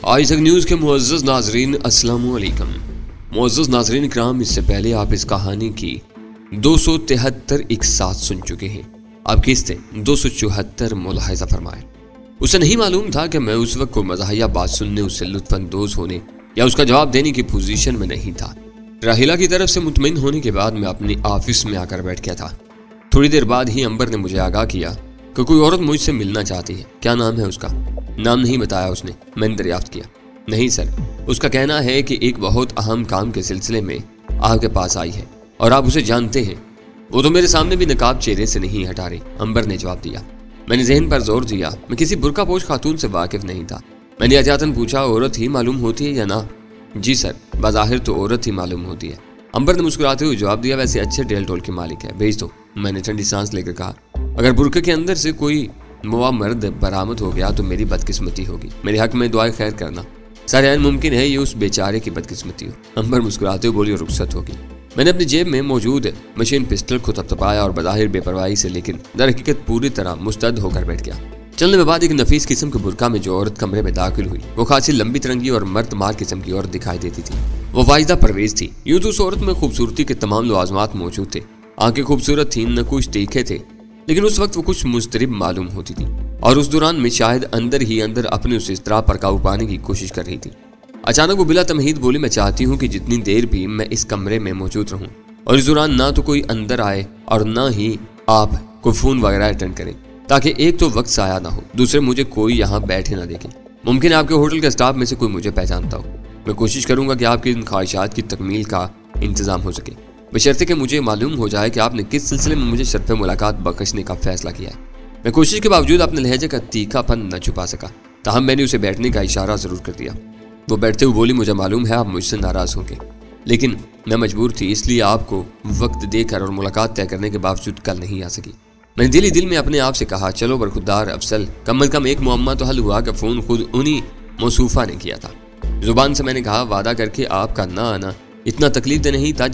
आज तक न्यूज़ के मुअज़्ज़ज़ नाज़रीन अस्सलामु अलैकुम। मुअज़्ज़ज़ नाज़रीन इकराम, इससे पहले आप इस कहानी की 273 एक साथ सुन चुके हैं। अब किस्तें 274 मुलाहिज़ा फरमाएं। उसे नहीं मालूम था कि मैं उस वक्त कोई मज़ाहिया बात सुनने, उससे लुत्फ़अंदोज़ होने या उसका जवाब देने की पोजीशन में नहीं था। राहिला की तरफ से मुतमईन होने के बाद मैं अपनी ऑफिस में आकर बैठ गया था। थोड़ी देर बाद ही अंबर ने मुझे आगाह किया कि कोई औरत मुझसे मिलना चाहती है। क्या नाम है उसका? नाम नहीं बताया उसने। मैंने दरियाफ्त किया। नहीं सर, उसका कहना है कि एक बहुत अहम काम के सिलसिले में आपके पास आई है और आप उसे जानते हैं। वो तो मेरे सामने भी नकाब चेहरे से नहीं हटा रही, अंबर ने जवाब दिया। मैंने जहन पर जोर दिया। मैं किसी बुर्कापोश खातून से वाकिफ नहीं था। मैंने एहतियातन पूछा, औरत ही मालूम होती है या ना? जी सर, बाज़ाहिर तो औरत ही मालूम होती है, अंबर ने मुस्कुराते हुए जवाब दिया। वैसे अच्छे डेल टोल की मालिक है, भेज दो। मैंने ठंडी सांस लेकर कहा, अगर बुर्के के अंदर से कोई मुआ मर्द बरामद हो गया तो मेरी बदकिस्मती होगी। मेरे हक में दुआएं खैर करना। सारे मुमकिन है ये उस बेचारे की बदकिस्मती हो। अंबर मुस्कुराते हुए बोली और रुखसत होगी। मैंने अपनी जेब में मौजूद मशीन पिस्टल को थपथपाया और बज़ाहिर बेपरवाही से लेकिन दर हकीकत पूरी तरह मुस्तैद होकर बैठ गया। चलने के बाद एक नफीस किस्म के बुर्का में जो औरत कमरे में दाखिल हुई वो खासी लंबी तिरंगी और मर्दमार किस्म की औरत दिखाई देती थी। वो वाहिदा परवेज थी। यूं तो उस औरत में खूबसूरती के तमाम लवाजमात मौजूद थे। आंखें खूबसूरत थीं, न कुछ तीखे थे, लेकिन उस वक्त वो कुछ मुस्तरिब मालूम होती थी और उस दौरान मैं शायद अंदर ही अंदर अपने उस इज़्तिराब पर काबू पाने की कोशिश कर रही थी। अचानक वो बिला तमहीद बोली, मैं चाहती हूँ कि जितनी देर भी मैं इस कमरे में मौजूद रहूँ और इस दौरान ना तो कोई अंदर आए और ना ही आप कोई फ़ोन वगैरह अटेंड करें, ताकि एक तो वक्त साया ना हो, दूसरे मुझे कोई यहाँ बैठे ना देखे। मुमकिन है आपके होटल के स्टाफ में से कोई मुझे पहचानता हो। मैं कोशिश करूँगा कि आपकी इन ख्वाहिशात की तकमील का इंतज़ाम हो सके, बशर्ते कि मुझे मालूम हो जाए कि आपने किस सिलसिले में मुझे शर्फ़ मुलाकात बख्शने का फैसला किया है। मैं कोशिश के बावजूद अपने लहजे का तीखापन न छुपा सका, ताहम मैंने उसे बैठने का इशारा ज़रूर कर दिया। वो बैठते हुए बोली, मुझे मालूम है आप मुझसे नाराज़ होंगे, लेकिन मैं मजबूर थी, इसलिए आपको वक्त देकर और मुलाकात तय करने के बावजूद कल नहीं आ सकी। मैंने दिल ही दिल में अपने आप से कहा, चलो बरखुरदार अफसल, कम अज़ कम एक मुअम्मा तो हल हुआ कि फ़ोन खुद उन्हीं मौसूफ़ा ने किया था। ज़ुबान से मैंने कहा, वादा करके आपका ना आना इतना तकलीफ दे नहीं था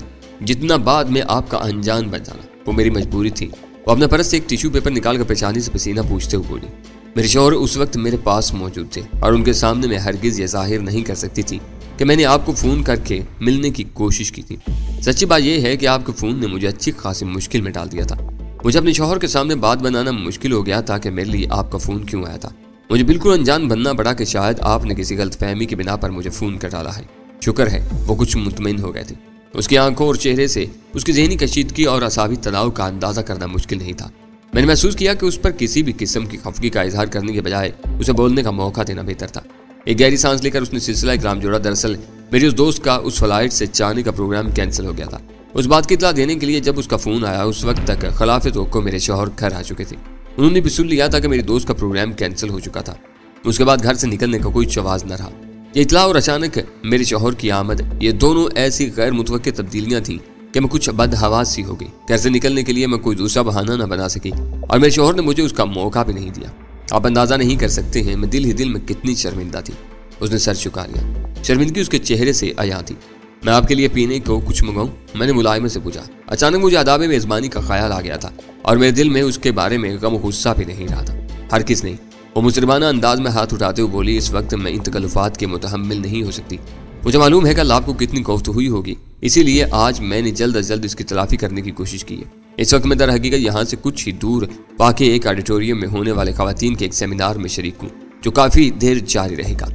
जितना बाद में आपका अनजान बन जाना। वो मेरी मजबूरी थी। वो अपने पर्स से एक टिश्यू पेपर निकाल कर पेशानी से पसीना पूछते हुए बोली। मेरे शौहर उस वक्त मेरे पास मौजूद थे और उनके सामने मैं हरगिज़ ये जाहिर नहीं कर सकती थी कि मैंने आपको फ़ोन करके मिलने की कोशिश की थी। सच्ची बात यह है कि आपके फ़ोन ने मुझे अच्छी खासी मुश्किल में डाल दिया था। मुझे अपने शौहर के सामने बात बनाना मुश्किल हो गया था कि मेरे लिए आपका फ़ोन क्यों आया था। मुझे बिल्कुल अनजान बनना पड़ा कि शायद आपने किसी गलतफहमी की बिना पर मुझे फ़ोन कर डाला है। शुक्र है वो कुछ मुतमईन हो गए थे। उसकी आंखों और चेहरे से उसकी ज़हनी कशीदगी और असाबी तनाव का अंदाज़ा करना मुश्किल नहीं था। मैंने महसूस किया कि उस पर किसी भी किस्म की खफगी का इजहार करने के बजाय उसे बोलने का मौका देना बेहतर था। एक गहरी सांस लेकर उसने सिलसिला इकराम जोड़ा। दरअसल मेरी उस दोस्त का उस फ्लाइट से जाने का प्रोग्राम कैंसिल हो गया था। उस बात की इत्तला देने के लिए जब उसका फ़ोन आया, उस वक्त तक खिलाफ तवक्को मेरे शौहर घर आ चुके थे। उन्होंने भी सुन लिया था कि मेरी दोस्त का प्रोग्राम कैंसिल हो चुका था। उसके बाद घर से निकलने का कोई चवाज न रहा। ये इत्तला और अचानक मेरे शौहर की आमद, ये दोनों ऐसी गैर मुतवक्की तब्दीलियां थीं कि मैं कुछ बदहवास सी हो गई। घर से निकलने के लिए मैं कोई दूसरा बहाना न बना सकी और मेरे शौहर ने मुझे उसका मौका भी नहीं दिया। आप अंदाज़ा नहीं कर सकते हैं मैं दिल ही दिल में कितनी शर्मिंदा थी। उसने सर झुका लिया। शर्मिंदगी उसके चेहरे से आया थी। मैं आपके लिए पीने को कुछ मंगाऊं? मैंने मुलायमे से पूछा। अचानक मुझे आदाब मेज़बानी का ख्याल आ गया था और मेरे दिल में उसके बारे में गम गुस्सा भी नहीं रहा था। हरगिज़ नहीं। वो मुसरबाना अंदाज में हाथ उठाते हुए बोली, इस वक्त मैं इन तकल्लुफ़ात के मुतहम्मिल नहीं हो सकती। मुझे मालूम है कल आपको कितनी खौफ हुई होगी, इसीलिए आज मैंने जल्द अज जल्द इसकी तलाफ़ी करने की कोशिश की है। इस वक्त मैं दर हकीकत यहाँ से कुछ ही दूर वाक़ई एक ऑडिटोरियम में होने वाले ख़वातीन के एक सेमिनार में शरीक हूँ, जो काफ़ी देर जारी रहेगा।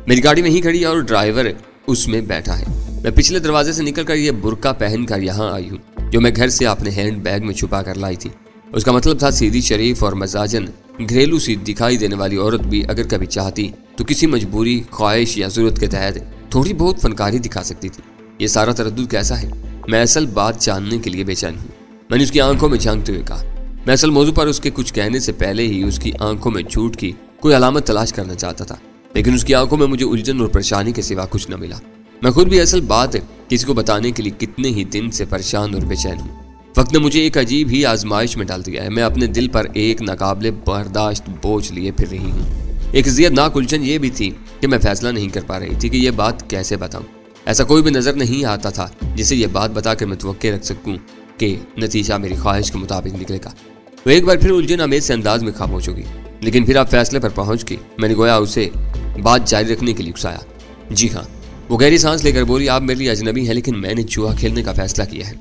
मेरी गाड़ी में ही खड़ी और ड्राइवर उसमें बैठा है। मैं पिछले दरवाजे से निकलकर यह बुर्का पहन कर यहाँ आई हूँ, जो मैं घर से अपने हैंड बैग में छुपा कर लाई थी। उसका मतलब था सीधी, शरीफ और मजाजन घरेलू सी दिखाई देने वाली औरत भी अगर कभी चाहती तो किसी मजबूरी, ख्वाहिश या ज़रूरत के तहत थोड़ी बहुत फनकारी दिखा सकती थी। ये सारा तरद्दुद कैसा है? मैं असल बात जानने के लिए बेचैन हूँ। मैंने उसकी आंखों में झांकते हुए कहा। मैं असल मौजू पर उसके कुछ कहने से पहले ही उसकी आंखों में झूठ की कोई अलामत तलाश करना चाहता था, लेकिन उसकी आंखों में मुझे उलझन और परेशानी के सिवा कुछ न मिला। मैं खुद भी असल बात किसी को बताने के लिए कितने ही दिन से परेशान और बेचैन हूँ। वक्त ने मुझे एक अजीब ही आजमाइश में डाल दिया है। मैं अपने दिल पर एक नाकाबिले बर्दाश्त बोझ लिए फिर रही हूँ। एक ज़ियदनाक उलझन ये भी थी कि मैं फैसला नहीं कर पा रही थी कि यह बात कैसे बताऊँ। ऐसा कोई भी नज़र नहीं आता था जिसे यह बात बताकर मैं तवक्के रख सकूँ कि नतीजा मेरी ख्वाहिश के मुताबिक निकलेगा। वो एक बार फिर उलझन अमेज से अंदाज में खामोश होगी, लेकिन फिर आप फैसले पर पहुँच गई। मैंने गोया उसे बात जारी रखने के लिए उकसाया। जी हाँ, वो गहरी सांस लेकर बोली, आप मेरे लिए अजनबी हैं, लेकिन मैंने जुआ खेलने का फैसला किया है।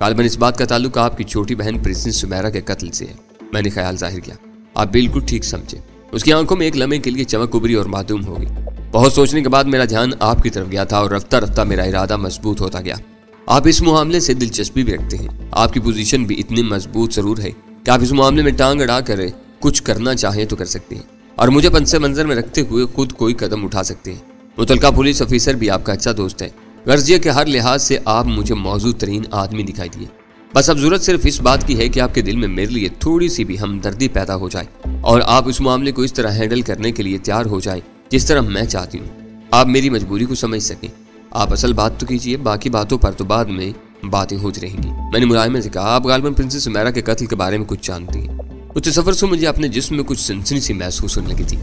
गालिबन इस बात का ताल्लुक आपकी छोटी बहन प्रिंसेस सुमेरा के कत्ल से है। मैंने ख्याल जाहिर किया। आप बिल्कुल ठीक समझे। उसकी आंखों में एक लम्हे के लिए चमक उभरी और मासूम हो गई। बहुत सोचने के बाद मेरा ध्यान आपकी तरफ गया था और रफ्ता रफ्ता मेरा इरादा मजबूत होता गया। आप इस मामले से दिलचस्पी भी रखते हैं। आपकी पोजीशन भी इतनी मजबूत जरूर है कि आप इस मामले में टांग अड़ा कर कुछ करना चाहें तो कर सकते हैं और मुझे पंसे मंजर में रखते हुए खुद कोई कदम उठा सकते हैं। मुतलका पुलिस ऑफिसर भी आपका अच्छा दोस्त है। गर्जिया के हर लिहाज से आप मुझे मौजूद तरीन आदमी दिखाई दिए। बस अब जरूरत सिर्फ इस बात की है कि आपके दिल में मेरे लिए थोड़ी सी भी हमदर्दी पैदा हो जाए और आप इस मामले को इस तरह हैंडल करने के लिए तैयार हो जाए जिस तरह मैं चाहती हूँ। आप मेरी मजबूरी को समझ सकें। आप असल बात तो कीजिए, बाकी बातों पर तो बाद में बातें होती रहेंगी। मैंने मुलायमे से कहा, आप गालिबन प्रिंसेस सुमेरा के कत्ल के बारे में कुछ जानती हैं। उस सफर से मुझे अपने जिस्म में कुछ सनसनी सी महसूस होने लगी थी।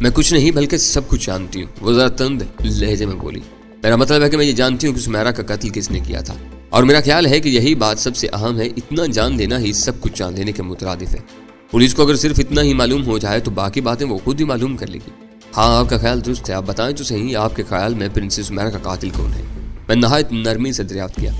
मैं कुछ नहीं बल्कि सब कुछ जानती हूँ, वो जरा तंद लहजे में बोली। मेरा मतलब है कि मैं ये जानती हूँ कि सुमेरा का कत्ल किसने किया था और मेरा ख्याल है कि यही बात सबसे अहम है। इतना जान लेना ही सब कुछ जान लेने के मुतरादिफ है। पुलिस को अगर सिर्फ इतना ही मालूम हो जाए तो बाकी बातें वो खुद ही मालूम कर लेगी। हाँ, आपका ख्याल दुरुस्त है। आप बताएं तो सही, आपके ख्याल में प्रिंसेस सुमेरा का कातिल कौन है? मैं नहायत नरमी से दरियाफ्त किया।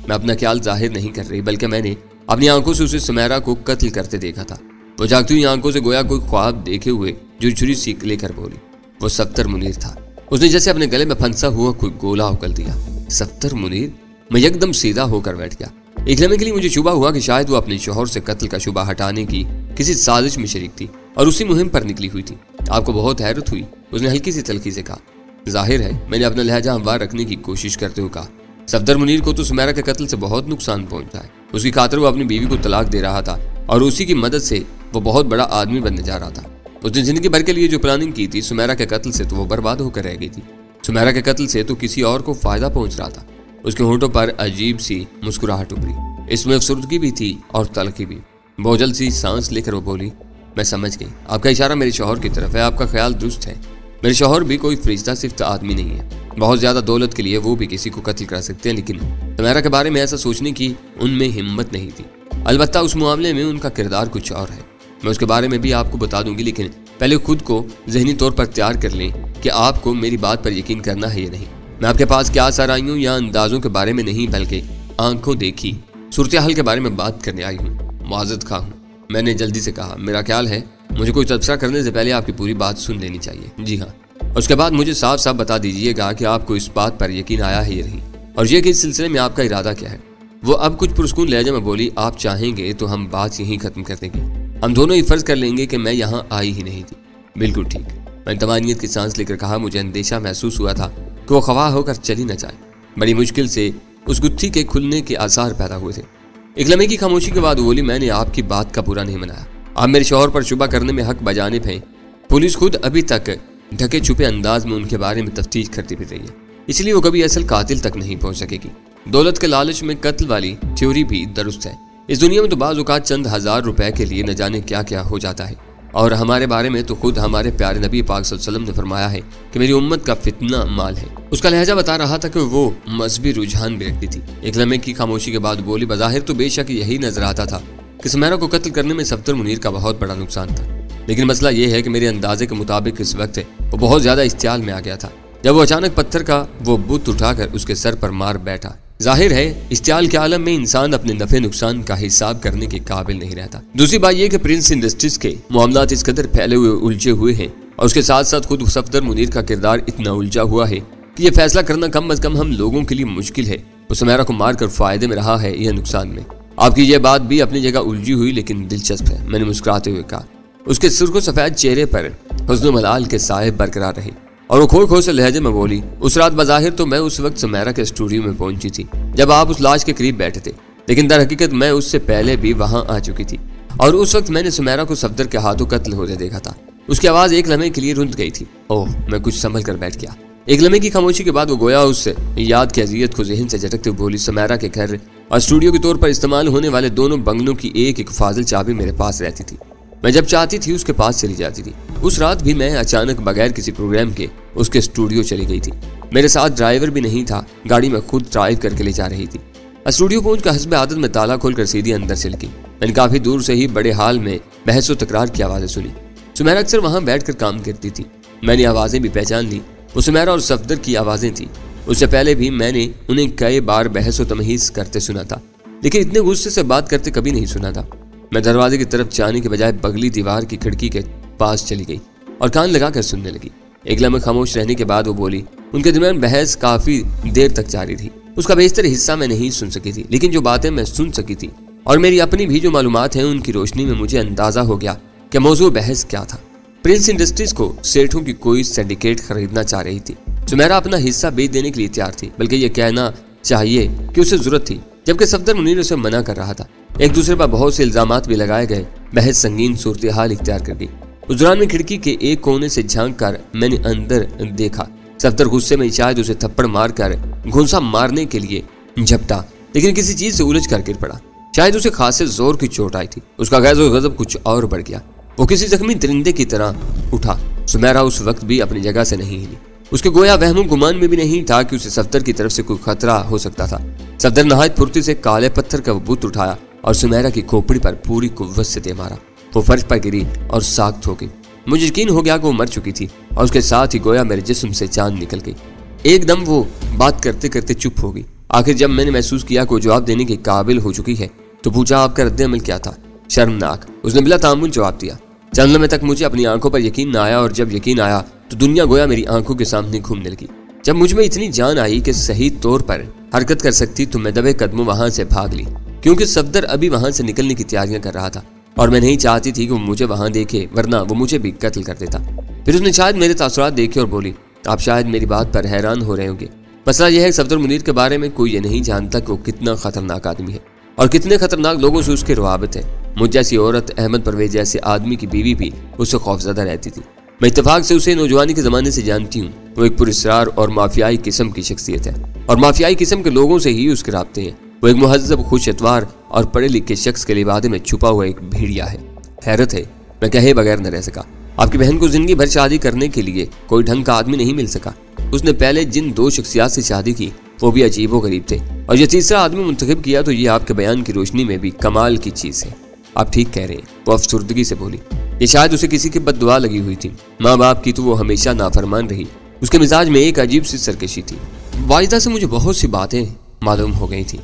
मैं अपना ख्याल जाहिर नहीं कर रही, बल्कि मैंने अपनी आंखों से उसे सुमेरा को कत्ल करते देखा था। वो जागती हुई आंखों से गोया कोई ख्वाब देखे हुए जो छुरी सीख लेकर बोली। वो सफ्तर मुनीर था। उसने जैसे अपने गले में फंसा हुआ कोई गोला उगल दिया। सफ्तर मुनीर? मैं एकदम सीधा होकर बैठ गया। एक लम्हे के लिए मुझे शुबा हुआ कि शायद वो अपने शौहर से कत्ल का शुबा हटाने की किसी साजिश में शरीक थी और उसी मुहिम पर निकली हुई थी। आपको बहुत हैरत हुई? उसने हल्की सी तलखी से कहा। जाहिर है, मैंने अपना लहजा हमवार रखने की कोशिश करते हुए कहा, सफदर मुनीर को तो सुमेरा के कत्ल से बहुत नुकसान पहुंचा है। उसकी खातिर वो अपनी बीवी को तलाक दे रहा था और उसी की मदद से वो बहुत बड़ा आदमी बनने जा रहा था। उसने जिंदगी भर के लिए जो प्लानिंग की थी, सुमेरा के कत्ल से तो वो बर्बाद होकर रह गई थी। सुमेरा के कत्ल से तो किसी और को फायदा पहुंच रहा था। उसके होंठों पर अजीब सी मुस्कुराहट उभरी। इसमें अफसुर्दगी भी थी और तलखी भी। बोझल सी सांस लेकर वो बोली, मैं समझ गई। आपका इशारा मेरे शौहर की तरफ है। आपका ख्याल दुरुस्त है। मेरे शौहर भी कोई फरिश्ता सिफ्त आदमी नहीं है। बहुत ज्यादा दौलत के लिए वो भी किसी को कत्ल कर सकते हैं, लेकिन सुमेरा के बारे में ऐसा सोचने की उनमें हिम्मत नहीं थी। अलबत्ता उस मामले में उनका किरदार कुछ और है। मैं उसके बारे में भी आपको बता दूंगी, लेकिन पहले खुद को जहनी तौर पर तैयार कर लें कि आपको मेरी बात पर यकीन करना है या नहीं। मैं आपके पास क्या सराइयों या अंदाजों के बारे में नहीं, बल्कि आंखों देखी सूरत हाल के बारे में बात करने आई हूँ। मुआज़त खा हूँ। मैंने जल्दी से कहा, मेरा ख्याल है मुझे कोई तबसरा करने से पहले आपकी पूरी बात सुन लेनी चाहिए। जी हाँ। उसके बाद मुझे साफ साफ बता दीजिएगा कि आपको इस बात पर यकीन आया है या नहीं, और यह कि इस सिलसिले में आपका इरादा क्या है। वो अब कुछ पुरस्कून लहजे में बोली, आप चाहेंगे तो हम बात यहीं खत्म कर देंगे। हम दोनों ही फर्ज कर लेंगे कि मैं यहाँ आई ही नहीं थी। बिल्कुल ठीक। मैंने तमानियत की सांस लेकर कहा, मुझे अंदेशा महसूस हुआ था कि वो खवा होकर चली न जाए। बड़ी मुश्किल से उस गुत्थी के खुलने के आसार पैदा हुए थे। एक लम्हे की खामोशी के बाद बोली, मैंने आपकी बात का बुरा नहीं मनाया। आप मेरे शौहर पर शुबा करने में हक बजानिब हैं। पुलिस खुद अभी तक ढके छुपे अंदाज में उनके बारे में तफ्तीश करती भी रही है, इसलिए वो कभी असल कातिल तक नहीं पहुंच सकेगी। दौलत के लालच में कत्ल वाली थ्योरी भी दुरुस्त है। इस दुनिया में तो बाज़ औक़ात चंद हजार रुपए के लिए न जाने क्या क्या हो जाता है, और हमारे बारे में तो खुद हमारे प्यारे नबी पाक सल्लल्लाहु अलैहि वसल्लम ने फरमाया है कि मेरी उम्मत का फितना माल है। उसका लहजा बता रहा था कि वो मजहबी रुझान भी रखती थी। एक लम्हे की खामोशी के बाद बोली, बज़ाहिर तो बेशक यही नजर आता था कि सुमेरा को कत्ल करने में सफ्तर मुनीर का बहुत बड़ा नुकसान था, लेकिन मसला यह है कि मेरे अंदाजे के मुताबिक इस वक्त वो बहुत ज्यादा इस्तेमाल में आ गया था जब वो अचानक पत्थर का वो बुत उठाकर उसके सर पर मार बैठा। जाहिर है इस्तेमाल के आलम में इंसान अपने नफे नुकसान का हिसाब करने के काबिल नहीं रहता। दूसरी बात यह कि प्रिंस इंडस्ट्रीज के मामलात इस कदर फैले हुए उलझे हुए हैं, और उसके साथ साथ खुद सफदर मुनीर का किरदार इतना उलझा हुआ है कि यह फैसला करना कम अज कम हम लोगों के लिए मुश्किल है। वो सुमेरा को मारकर फायदे में रहा है या नुकसान में। आपकी यह बात भी अपनी जगह उलझी हुई लेकिन दिलचस्प है, मैंने मुस्कुराते हुए कहा। उसके सुर्ख सफेद चेहरे पर हुस्न मलाल के साहिब बरकरार रहे और वो खो खो से लहजे में बोली, उस रात बज़ाहिर तो मैं उस वक्त सुमेरा के स्टूडियो में पहुंची थी जब आप उस लाश के करीब बैठे थे, लेकिन दर हकीकत मैं उससे पहले भी वहां आ चुकी थी और उस वक्त मैंने सुमेरा को सफदर के हाथों कत्ल होते देखा था। उसकी आवाज एक लम्हे के लिए रुंध गई थी। ओह, मैं कुछ संभल कर बैठ गया। एक लम्हे की खामोशी के बाद वो गोया उस याद की अजियत को जहन से झटकते हुए बोली, सुमेरा के घर और स्टूडियो के तौर पर इस्तेमाल होने वाले दोनों बंगलों की एक एक फाजिल चाबी मेरे पास रहती थी। मैं जब चाहती थी उसके पास चली जाती थी। उस रात भी मैं अचानक बगैर किसी प्रोग्राम के उसके स्टूडियो चली गई थी। मेरे साथ ड्राइवर भी नहीं था, गाड़ी में खुद ड्राइव करके ले जा रही थी। स्टूडियो पहुंच कर हस्बे आदत में ताला खोलकर सीधी अंदर चल गई। मैंने काफी दूर से ही बड़े हाल में बहस व तकरार की आवाजें सुनी। सुमेरा अक्सर वहां बैठकर काम करती थी। मैंने आवाज़ें भी पहचान ली। वो सुमेरा और सफदर की आवाज़ें थी। उससे पहले भी मैंने उन्हें कई बार बहस व तमहीज करते सुना था, लेकिन इतने गुस्से से बात करते कभी नहीं सुना था। मैं दरवाजे की तरफ जाने के बजाय बगली दीवार की खिड़की के पास चली गई और कान लगाकर सुनने लगी। एक लम्हे खामोश रहने के बाद वो बोली। उनके दरमियान बहस काफी देर तक जारी रही। उसका बेशतर हिस्सा मैं नहीं सुन सकी थी, लेकिन जो बातें मैं सुन सकी थी और मेरी अपनी भी जो मालूमात हैं, उनकी रोशनी में मुझे अंदाजा हो गया कि मौजू बहस क्या था। प्रिंस इंडस्ट्रीज को सेठों की कोई सिंडिकेट खरीदना चाह रही थी। सुमेरा अपना हिस्सा बेच देने के लिए तैयार थी, बल्कि ये कहना चाहिए कि उसे जरूरत थी, जबकि सफदर मुनीर उसे मना कर रहा था। एक दूसरे पर बहुत से इल्जामात भी लगाए गए। बहस संगीन सूरत हाल इख्तियार कर गई। उस दौरान में खिड़की के एक कोने से झांक कर मैंने अंदर देखा। सफदर गुस्से में शायद उसे थप्पड़ मारकर घुंसा मारने के लिए झपटा, लेकिन किसी चीज से उलझ कर गिर पड़ा। शायद उसे खासे जोर की चोट आई थी। उसका गैज़ और गजब कुछ और बढ़ गया। वो किसी जख्मी दरिंदे की तरह उठा। सुमेरा उस वक्त भी अपनी जगह से नहीं हिली। उसके गोया वहमो गुमान में भी नहीं था कि उसे सफदर की तरफ से कोई खतरा हो सकता था। सफदर नहायत फुर्ती से काले पत्थर का बुत उठाया और सुमेरा की खोपड़ी पर पूरी कुव्वत से दे मारा। वो फर्श पर गिरी और साख्त हो गई। मुझे यकीन हो गया कि वो मर चुकी थी और उसके साथ ही गोया मेरे जिस्म से जान निकल गई। एकदम वो बात करते करते चुप हो गई। आखिर जब मैंने महसूस किया कि वो जवाब देने के काबिल हो चुकी है, तो पूछा, आपका रद्द-ए-अमल क्या था? शर्मनाक, उसने बिला तामुल जवाब दिया। चंद लम्हे तक मुझे अपनी आंखों पर यकीन न आया, और जब यकीन आया तो दुनिया गोया मेरी आंखों के सामने घूमने लगी। जब मुझ में इतनी जान आई कि सही तौर पर हरकत कर सकती, तो मैं दबे कदमों वहां से भाग ली, क्योंकि सफदर अभी वहां से निकलने की तैयारियां कर रहा था और मैं नहीं चाहती थी कि वो मुझे वहां देखे, वरना वो मुझे भी कत्ल कर देता। फिर उसने शायद मेरे तासुरात देखे और बोली, आप शायद मेरी बात पर हैरान हो रहे होंगे। मसला यह है कि सफदर मुनीर के बारे में कोई ये नहीं जानता कि वो कितना खतरनाक आदमी है और कितने खतरनाक लोगों से उसके रवाबत है। मुझ जैसी औरत, अहमद परवेज जैसे आदमी की बीवी भी उससे खौफजदा रहती थी। मैं इत्तेफाक से उसे नौजवानी के ज़माने से जानती हूँ। वो एक पुरस्कार और माफियाई किस्म की शख्सियत है और माफियाई किस्म के लोगों से ही उसके राब्ते हैं। वो एक मुहज्जब, खुश एतवार और पढ़े लिखे शख्स के लिबादे में छुपा हुआ एक भेड़िया है। हैरत है, मैं कहे बगैर न रह सका। आपकी बहन को जिंदगी भर शादी करने के लिए कोई ढंग का आदमी नहीं मिल सका। उसने पहले जिन दो शख्सियात से शादी की वो भी अजीबो गरीब थे, और ये तीसरा आदमी मुंतखब किया तो ये आपके बयान की रोशनी में भी कमाल की चीज़ है। आप ठीक कह रहे हैं, वो अफसुर्दगी से बोली। ये शायद उसे किसी की बद्दुआ लगी हुई थी। माँ बाप की तो वो हमेशा नाफरमान रही। उसके मिजाज में एक अजीब सी सरकशी थी। वाजिदा से मुझे बहुत सी बातें मालूम हो गई थी।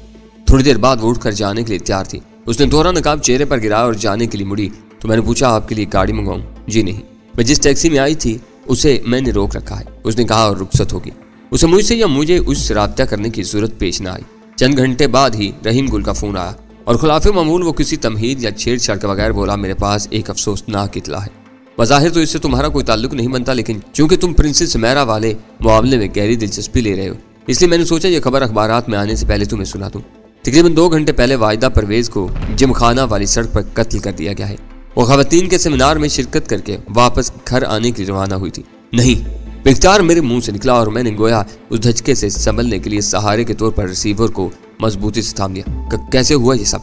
थोड़ी देर बाद वो उठकर जाने के लिए तैयार थी। उसने दोहरा नकाब चेहरे पर गिराया और जाने के लिए मुड़ी तो मैंने पूछा, आपके लिए गाड़ी मंगवाऊं? जी नहीं, मैं जिस टैक्सी में आई थी उसे मैंने रोक रखा है, उसने कहा, और रुखसत होगी। उसे मुझसे या मुझे उससे राब्ता करने की जरूरत पेश न आई। चंद घंटे बाद ही रहीम गुल का फोन आया और खुलाफे मामूल वो किसी तमहीद या छेड़छाड़ के बगैर बोला, मेरे पास एक अफसोसनाक इतला है। बज़ाहिर तो इससे तुम्हारा कोई ताल्लुक नहीं बनता, लेकिन चूंकि तुम प्रिंसेस सुमेरा वाले मामले में गहरी दिलचस्पी ले रहे हो, इसलिए मैंने सोचा ये खबर अखबारात में आने से पहले तुम्हें सुना दूं। तकरीबन 2 घंटे पहले वाजिदा परवेज को जिमखाना वाली सड़क पर कत्ल कर दिया गया है। वो खवातीन के सेमिनार में शिरकत करके वापस घर आने के लिए रवाना हुई थी। नहीं, बेख्तियार मेरे मुंह से निकला और मैंने गोया उस धचके से संभलने के लिए सहारे के तौर पर रिसीवर को मजबूती से थाम लिया। कैसे हुआ ये सब?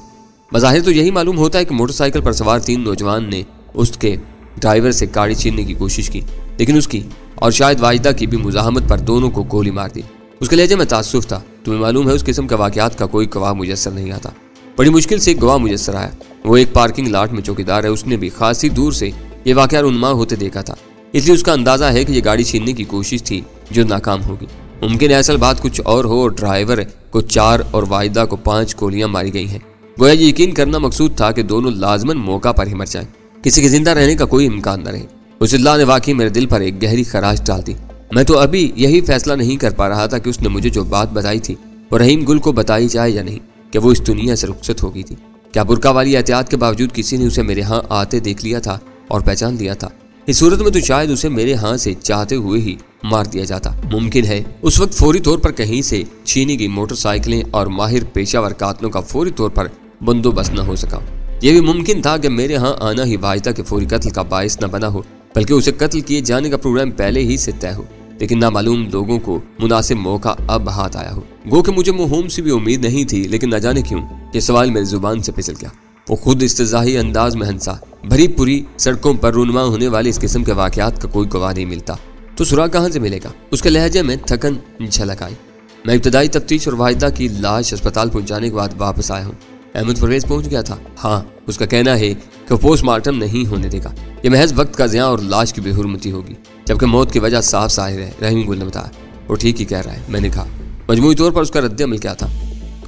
बज़ाहिर तो यही मालूम होता है कि मोटरसाइकिल पर सवार 3 नौजवान ने उसके ड्राइवर से गाड़ी छीनने की कोशिश की, लेकिन उसकी और शायद वाजिदा की भी मुजाहमत पर दोनों को गोली मार दी। उसके लहजे में तासुफ था। तुम्हें मालूम है, उस किस्म के वाक़यात का कोई गवाह मुयस्सर नहीं आता। बड़ी मुश्किल से एक गवाह मुयस्सर आया। वो एक पार्किंग लॉट में चौकीदार है। उसने भी खासी दूर से ये वाक़या रुनमा होते देखा था, इसलिए उसका अंदाजा है कि ये गाड़ी छीनने की कोशिश थी जो नाकाम होगी। मुमकिन है असल बात कुछ और हो और ड्राइवर को 4 और वाजिदा को 5 गोलियां मारी गई हैं। गोया ये यकीन करना मकसूद था कि दोनों लाजमन मौका पर ही मर जाएं, किसी के जिंदा रहने का कोई इम्कान न रहे। उस इल्ला ने वाकई मेरे दिल पर एक गहरी खराश डाल दी। मैं तो अभी यही फैसला नहीं कर पा रहा था कि उसने मुझे जो बात बताई थी वो रहीम गुल को बताई जाए या नहीं, कि वो इस दुनिया से रुखसत हो गई थी। क्या बुरका वाली एहतियात के बावजूद किसी ने उसे मेरे यहाँ आते देख लिया था और पहचान लिया था? इस सूरत में तो शायद उसे मेरे यहाँ से चाहते हुए ही मार दिया जाता। मुमकिन है उस वक्त फौरी तौर पर कहीं से छीनी गई मोटरसाइकिलें और माहिर पेशावर कातलों का फौरी तौर पर बंदोबस्त न हो सका। यह भी मुमकिन था कि मेरे यहाँ आना ही वाजिदा के फौरी कत्ल का बायस न बना हो, बल्कि उसे कत्ल किए जाने का प्रोग्राम पहले ही से तय हो। लेकिन नामालूम लोगों को मुनासिब मौका अब हाथ आया हो। गो कि मुझे मुहूम से भी उम्मीद नहीं थी, लेकिन न जाने क्यों ये सवाल मेरी जुबान से फिसल गया। वो खुद इस्तिज़ाही अंदाज में हंसा। भरी पूरी सड़कों पर रूनुमा होने वाले इस किस्म के वाक़यात का कोई गवाह नहीं मिलता, तो सुराग कहाँ से मिलेगा? उसके लहजे में थकन झलक आई। मैं इब्तदाई तफ्तीश और वाजिदा की लाश अस्पताल पहुंचाने के बाद वापस आया हूँ। अहमद परवेज पहुंच गया था? हाँ, उसका कहना है कि पोस्टमार्टम नहीं होने देगा, ये महज वक्त का ज़िया और लाश की बेहुरमती होगी, जबकि मौत की वजह साफ जाहिर है। रहीम गुल ने बताया। वो ठीक ही कह रहा है, मैंने कहा। मजमूई तौर पर उसका रद्द-ए-अमल क्या था?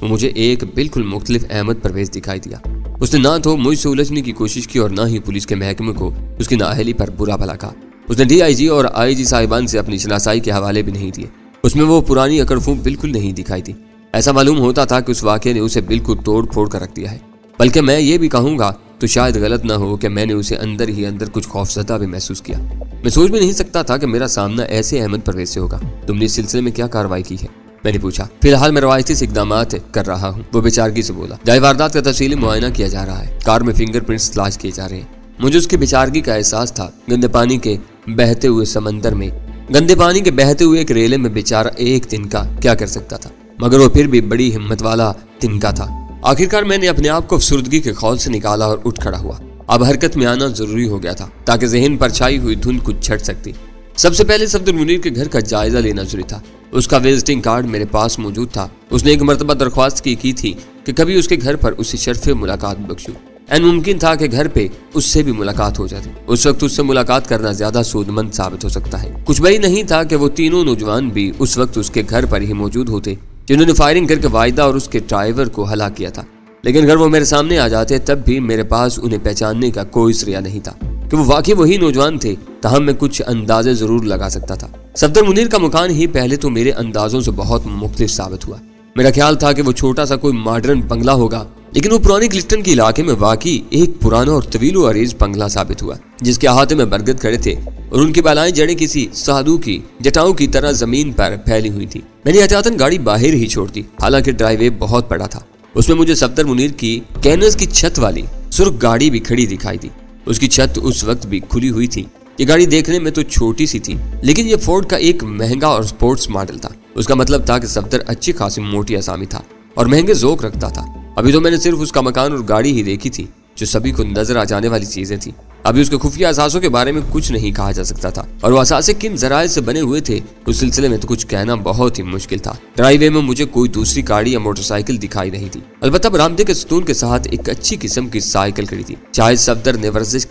वो मुझे एक बिल्कुल मुख्तलिफ अहमद परवेज दिखाई दिया। उसने ना तो मुझसे उलझने की कोशिश की और ना ही पुलिस के महकमे को उसकी नाअहली पर बुरा भला कहा। उसने DIG और IG साहिबान से अपनी शनासाई के हवाले भी नहीं दिए। उसमें वो पुरानी अकड़फू बिल्कुल नहीं दिखाई दी। ऐसा मालूम होता था कि उस वाक़े ने उसे बिल्कुल तोड़ फोड़ कर रख दिया है। बल्कि मैं ये भी कहूँगा तो शायद गलत ना हो कि मैंने उसे अंदर ही अंदर कुछ खौफजदा भी महसूस किया। मैं सोच भी नहीं सकता था कि मेरा सामना ऐसे अहमद परवेज से होगा। तुमने इस सिलसिले में क्या कार्रवाई की है? मैंने पूछा। फिलहाल मैं रवायती इक़दामात कर रहा हूँ, वो बेचारगी से बोला। जाए वारदात का तफसीली मुआयना किया जा रहा है, कार में फिंगरप्रिंट्स तलाश किए जा रहे हैं। मुझे उसकी बेचारगी का एहसास था। गंदे पानी के बहते हुए समंदर में, गंदे पानी के बहते हुए एक रेले में बेचारा एक तिनका क्या कर सकता था, मगर वो फिर भी बड़ी हिम्मत वाला तिनका था। आखिरकार मैंने अपने आप को अफसुर्दगी के खौल से निकाला और उठ खड़ा हुआ। अब हरकत में आना जरूरी हो गया था ताकि जहन पर छाई हुई धुंध कुछ छट सकती। सबसे पहले सफदर मुनीर के घर का जायजा लेना जरूरी था। उसका विजिटिंग कार्ड मेरे पास मौजूद था। उसने एक मरतबा दरख्वास्त की थी कि कभी उसके घर पर उसे शर्फ मुलाकात बख्शूं। एन मुमकिन था कि घर पे उससे भी मुलाकात हो जाती। उस वक्त उससे मुलाकात करना ज्यादा सूदमंद साबित हो सकता है। कुछ बड़ी नहीं था कि वो तीनों नौजवान भी उस वक्त उसके घर पर ही मौजूद होते जिन्होंने फायरिंग करके वाहिदा और उसके ड्राइवर को हलाक किया था। लेकिन अगर वो मेरे सामने आ जाते तब भी मेरे पास उन्हें पहचानने का कोई जरिया नहीं था कि वो वाकई वही नौजवान थे। तहम मैं कुछ अंदाजे जरूर लगा सकता था। सफदर मुनीर का मकान ही पहले तो मेरे अंदाजों से बहुत मुख्तलिफ साबित हुआ। मेरा ख्याल था कि वो छोटा सा कोई मॉडर्न बंगला होगा, लेकिन वो पुरानी क्लिफ्टन के इलाके में वाकई एक पुराना और तवील व अरीज बंगला साबित हुआ, जिसके अहाते में बरगद खड़े थे और उनकी बालाएं जड़ें किसी साधु की जटाओं की तरह जमीन पर फैली हुई थी। मैंने एहतियातन गाड़ी बाहर ही छोड़ दी। हालांकि ड्राइववे बहुत बड़ा था। उसमें मुझे सफदर मुनीर की कैनस की छत वाली सुर्ख गाड़ी भी खड़ी दिखाई दी। उसकी छत उस वक्त भी खुली हुई थी। ये गाड़ी देखने में तो छोटी सी थी, लेकिन ये फोर्ड का एक महंगा और स्पोर्ट्स मॉडल था। उसका मतलब था कि सफदर अच्छी खासी मोटी असामी था और महंगे ज़ौक़ रखता था। अभी तो मैंने सिर्फ उसका मकान और गाड़ी ही देखी थी, जो सभी को नजर आ जाने वाली चीजें थी। अभी उसके खुफिया असासों के बारे में कुछ नहीं कहा जा सकता था, और वो असासे किन जराए से बने हुए थे उस सिलसिले में तो कुछ कहना बहुत ही मुश्किल था। ड्राइववे में मुझे कोई दूसरी गाड़ी या मोटरसाइकिल दिखाई नहीं थी। अलबत्ता बरामदे के सतून के साथ एक अच्छी किस्म की साइकिल खड़ी थी। शायद सफदर ने वर्जिश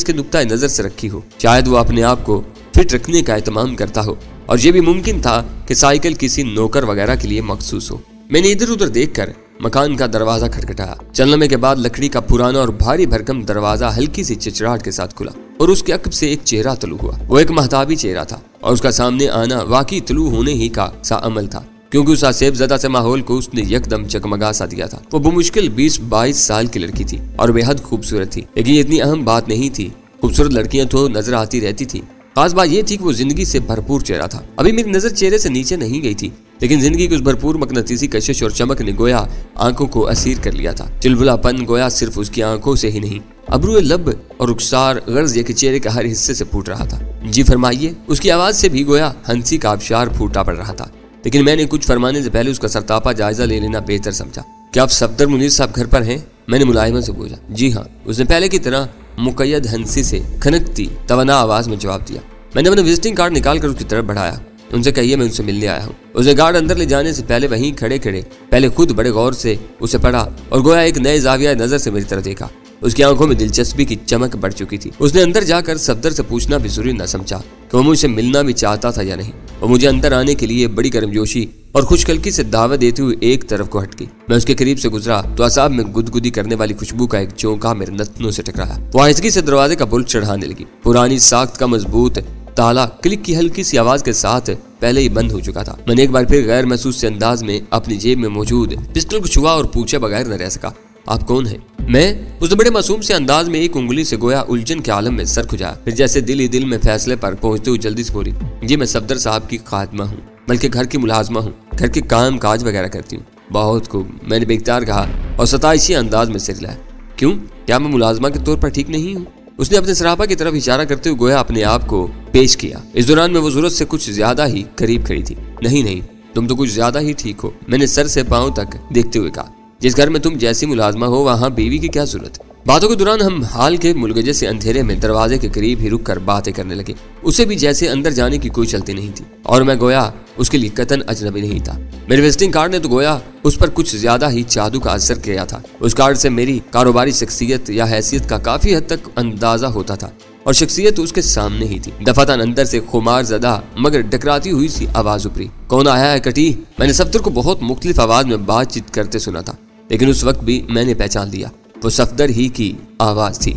के नुक्ता नजर से रखी हो। शायद वो अपने आप को फिट रखने का एहतमाम करता हो, और ये भी मुमकिन था कि साइकिल किसी नौकर वगैरह के लिए मखसूस हो। मैंने इधर उधर देखकर मकान का दरवाजा खटखटाया। चलने के बाद लकड़ी का पुराना और भारी भरकम दरवाजा हल्की सी चिचराहट के साथ खुला और उसके अक्ब से एक चेहरा तलू हुआ। वो एक महताबी चेहरा था और उसका सामने आना वाकई तलू होने ही का सा अमल था, क्योंकि उस सेबजदा से माहौल को उसने यकदम चकमगा सा दिया था। वो बमुश्किल 20-22 साल की लड़की थी और बेहद खूबसूरत थी, लेकिन ये इतनी अहम बात नहीं थी। खूबसूरत लड़कियां तो नजर आती रहती थी, खास बात यह थी कि वो जिंदगी से भरपूर चेहरा था। अभी मेरी नजर चेहरे से नीचे नहीं गई थी, लेकिन जिंदगी की उस भरपूर मकनतीसी कशिश और चमक ने गोया आंखों को असीर कर लिया था। चिलबुलापन गोया सिर्फ उसकी आंखों से ही नहीं, अबरू लब और रुखसार गर्ज के चेहरे के हर हिस्से से फूट रहा था। जी फरमाइए, उसकी आवाज से भी गोया हंसी का आबशार फूटा पड़ रहा था। लेकिन मैंने कुछ फरमाने से पहले उसका सरतापा जायजा ले लेना बेहतर समझा। क्या आप सफदर मुनीर साहब घर पर हैं? मैंने मुलायमा से पूछा। जी हाँ, उसने पहले की तरह मुकय्यद हंसी से खनकती तवना आवाज में जवाब दिया। मैंने अपना विजिटिंग कार्ड निकाल कर उसकी तरफ बढ़ाया। उनसे कहिए मैं उनसे मिलने आया हूँ। उसे गार्ड अंदर ले जाने से पहले वहीं खड़े खड़े पहले खुद बड़े गौर से उसे पढ़ा और गोया एक नए जाविया नजर से मेरी तरफ देखा। उसकी आंखों में दिलचस्पी की चमक बढ़ चुकी थी। उसने अंदर जाकर सफदर से पूछना भी जरूरी न समझा कि वो मुझसे मिलना भी चाहता था या नहीं। वो मुझे अंदर आने के लिए बड़ी गर्मजोशी और खुशकल्की से दावत देते हुए एक तरफ को हटकी। मैं उसके करीब से गुजरा तो असाब में गुदगुदी करने वाली खुशबू का एक चौंका मेरे नथनों से टकराया। वो आहिस्तगी से दरवाजे का बुल्ट चढ़ाने लगी। पुरानी साख्त का मजबूत ताला क्लिक की हल्की सी आवाज के साथ पहले ही बंद हो चुका था। मैंने एक बार फिर गैर महसूस से अंदाज में अपनी जेब में मौजूद पिस्टल को छुआ और पूछे बगैर न रह सका, आप कौन हैं? मैं? उसने बड़े मासूम से अंदाज में एक उंगली से गोया उलझन के आलम में सर खुजाया, फिर जैसे दिल ही दिल में फैसले पर पहुंचते हुए जल्दी से बोली, जी मैं सफदर साहब की खादमा हूँ, बल्कि घर की मुलाजमा हूँ, घर के काम काज वगैरह करती हूँ। बहुत खूब, मैंने बेख्तियार कहा और सताइशी अंदाज में सिर हिलाया। क्यों, क्या मैं मुलाजमा के तौर पर ठीक नहीं हूँ? उसने अपने सरापा की तरफ इशारा करते हुए गोया अपने आप को पेश किया। इस दौरान में वो जरूरत से कुछ ज्यादा ही करीब खड़ी थी। नहीं, तुम तो कुछ ज्यादा ही ठीक हो, मैंने सर से पांव तक देखते हुए कहा। जिस घर में तुम जैसी मुलाजमा हो वहाँ बीवी की क्या जरूरत? बातों के दौरान हम हाल के मुलगजे से अंधेरे में दरवाजे के करीब ही रुक कर बातें करने लगे। उसे भी जैसे अंदर जाने की कोई चलती नहीं थी और मैं गोया उसके लिए कतन अजनबी नहीं था। मेरे विजिटिंग कार्ड ने तो गोया उस पर कुछ ज्यादा ही जादू का असर किया था। उस कार्ड से मेरी कारोबारी शख्सियत या हैसियत का काफी हद तक अंदाजा होता था और शख्सियत उसके सामने ही थी। दफातन अंदर से खुमार ज़दा मगर डकराती हुई सी आवाज उपरी, कौन आया है कटी? मैंने सफदर को बहुत मुख्तलिफ आवाज में बातचीत करते सुना था, लेकिन उस वक्त भी मैंने पहचान लिया, वो सफदर ही की आवाज थी।